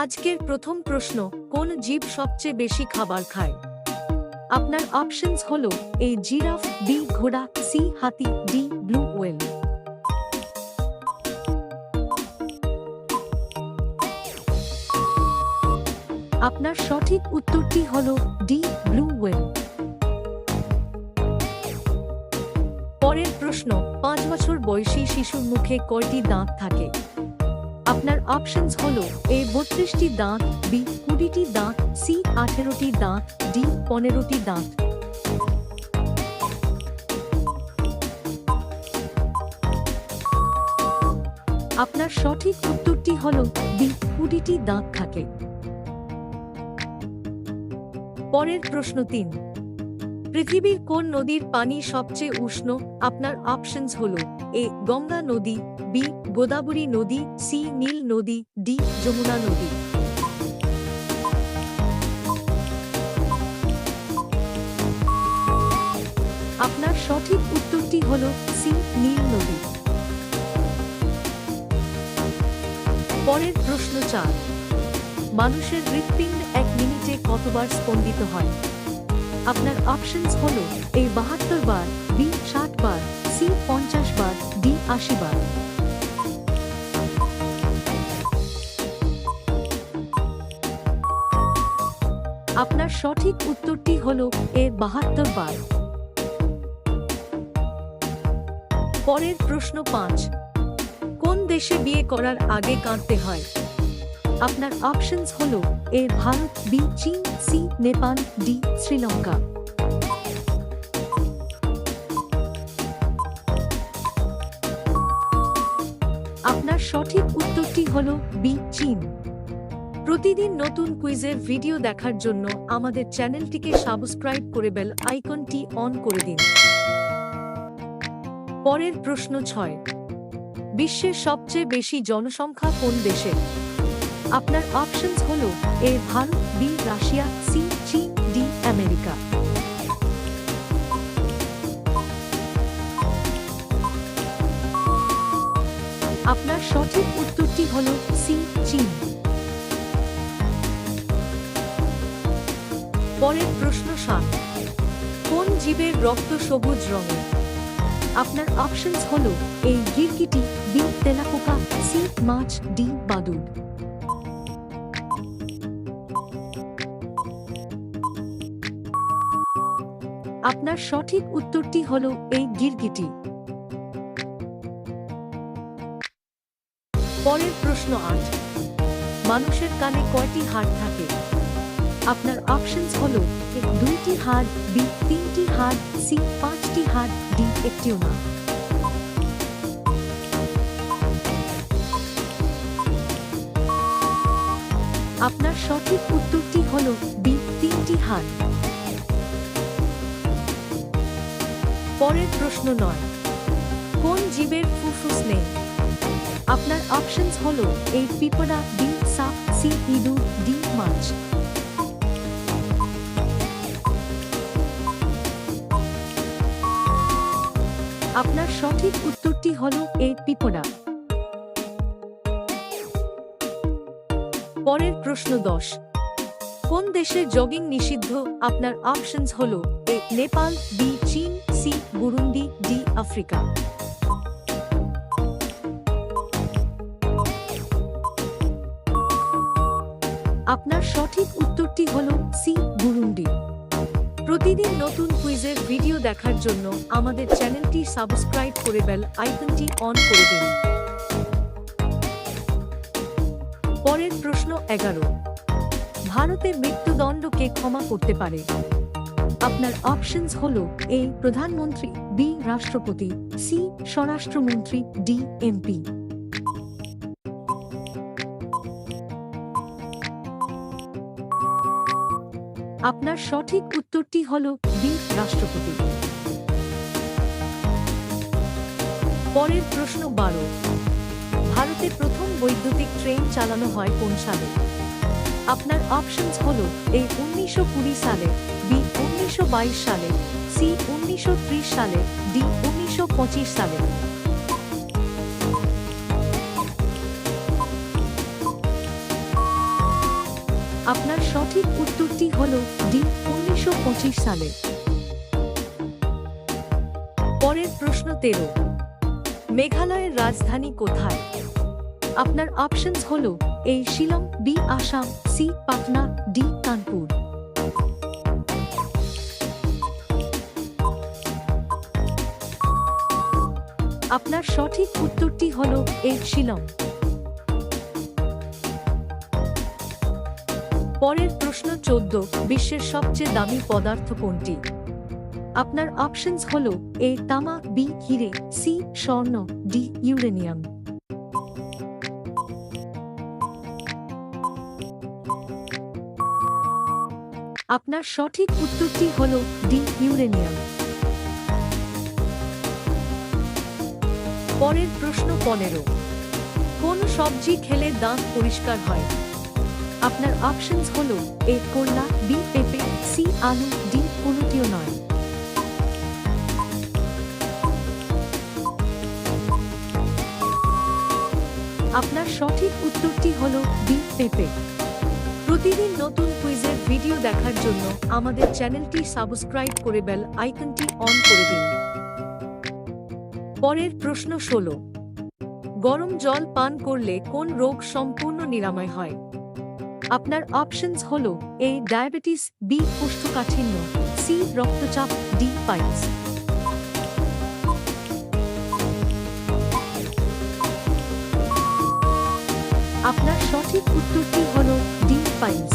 আজকের প্রথম প্রশ্ন, কোন জীব সবচেয়ে বেশি খাবার খায়? আপনার অপশনস হলো এ জিরাফ, বি ঘোড়া, সি হাতি, ডি ব্লু ওয়েল। আপনার সঠিক উত্তরটি হলো ডি ব্লু ওয়েল। পরের প্রশ্ন, 5 বছর বয়সী শিশুর মুখে কয়টি দাঁত থাকে? আপনার অপশনস হলো এ 32টি দাঁত, বি 20টি দাঁত, সি 18টি দাঁত, ডি 15টি দাঁত। আপনার সঠিক উত্তরটি হলো বি 20টি দাঁত থাকে। পরের প্রশ্ন 3, পৃথিবীর কোন নদীর পানি সবচেয়ে উষ্ণ? আপনার অপশনস হলো এ গঙ্গা নদী, বি গোদাবরী নদী, সি নীল নদী, ডি যমুনা নদী। আপনার সঠিক উত্তরটি হলো সি নীল নদী। পরের প্রশ্ন 4, মানুষের হৃৎপিণ্ড 1 মিনিটে কতবার স্পন্দিত হয়? আপনার অপশনস হলো এ 72 বার, বি 60 বার, সি 50 বার, ডি 80 বার। আপনার সঠিক উত্তরটি হলো এ 72 বার। পরের প্রশ্ন 5, কোন দেশে বিয়ে করার আগে কাঁদতে হয়? আপনার অপশনস হলো এ ভারত, বি চীন, সি নেপাল, ডি শ্রীলঙ্কা। আপনার সঠিক উত্তরটি হলো বি চীন। প্রতিদিন নতুন কুইজের ভিডিও দেখার জন্য আমাদের চ্যানেলটিকে সাবস্ক্রাইব করে বেল আইকনটি অন করে দিন। পরের প্রশ্ন 6, বিশ্বের সবচেয়ে বেশি জনসংখ্যা কোন দেশে? আপনার অপশনস হলো এ ভারত, বি রাশিয়া, সি চীন, ডি আমেরিকা। আপনার সঠিক উত্তরটি হলো সি চীন। পরের প্রশ্ন 7, কোন জীবের রক্ত সবুজ রঙের? আপনার অপশনস হলো এ গিরগিটি, বি তেলাপোকা, সি মাছ, ডি বাদুড়। আপনার সঠিক উত্তরটি হলো এই গিরগিটি। পরের প্রশ্ন 8, মানুষের কানে কয়টি হাড় থাকে? আপনার অপশনস হলো এ 2টি হাড়, বি 3টি হাড়, সি 5টি হাড়, ডি একটিও না। আপনার সঠিক উত্তরটি হলো বি 3টি হাড়। পরের প্রশ্ন 9, কোন জীবের ফুসফুস নেই? আপনার অপশনস হলো এ পিঁপড়া, বি সাপ, সি ইঁদুর, ডি মাছ। আপনার সঠিক উত্তরটি হলো এ পিঁপড়া। পরের প্রশ্ন 10, কোন দেশে জগিং নিষিদ্ধ? আপনার অপশনস হলো এ নেপাল, বি চীন, সি বুরুন্ডি, ডি আফ্রিকা। আপনার সঠিক উত্তরটি হলো সি বুরুন্ডি। প্রতিদিন নতুন কুইজের ভিডিও দেখার জন্য আমাদের চ্যানেলটি সাবস্ক্রাইব করে বেল আইকনটি অন করে দিন। পরের প্রশ্ন 11, ভারতে মৃত্যুদণ্ডকে ক্ষমা করতে পারে? আপনার অপশনস হলো এ প্রধানমন্ত্রী, বি রাষ্ট্রপতি, সি স্বরাষ্ট্রমন্ত্রী, ডি এমপি। আপনার সঠিক উত্তরটি হলো বি রাষ্ট্রপতি। পরের প্রশ্ন 12, ভারতে প্রথম বৈদ্যুতিক ট্রেন চালানো হয় কোন সালে? আপনার অপশনস হলো এ 1920 সালে, বি 1922 সালে, সি 1930 সালে, ডি 1925 সালে। আপনার সঠিক উত্তরটি হল ডি 1925 সালে। পরের প্রশ্ন 13, মেঘালয়ের রাজধানী কোথায়? আপনার অপশনস হল A Shillong, B Assam, C Patna, D Kanpur. আপনার সঠিক উত্তরটি হল এ শিলং। পরের প্রশ্ন 14, বিশ্বের সবচেয়ে দামি পদার্থ কোনটি? আপনার অপশনস হল এ তামা, বি হিরে, সি স্বর্ণ, ডি ইউরেনিয়াম। আপনার সঠিক উত্তরটি হল ডি ইউরেনিয়াম। পরের প্রশ্ন 15, কোন সবজি খেলে দাঁত পরিষ্কার হয়? আপনার অপশনস হল এ করলা, বি পেঁপে, সি আলু, ডি কোনটিও নয়। আপনার সঠিক উত্তরটি হল বি পেঁপে। প্রতিদিন নতুন কুইজের ভিডিও দেখার জন্য আমাদের চ্যানেলটি সাবস্ক্রাইব করে বেল আইকনটি অন করে দিন। পরের প্রশ্ন 16, গরম জল পান করলে কোন রোগ সম্পূর্ণ নিরাময় হয়? আপনার অপশনস হল এ ডায়াবেটিস, বি কোষ্ঠকাঠিন্য, সি রক্তচাপ, ডি পাইলস। আপনার সঠিক উত্তরটি হল ডি পাইলস।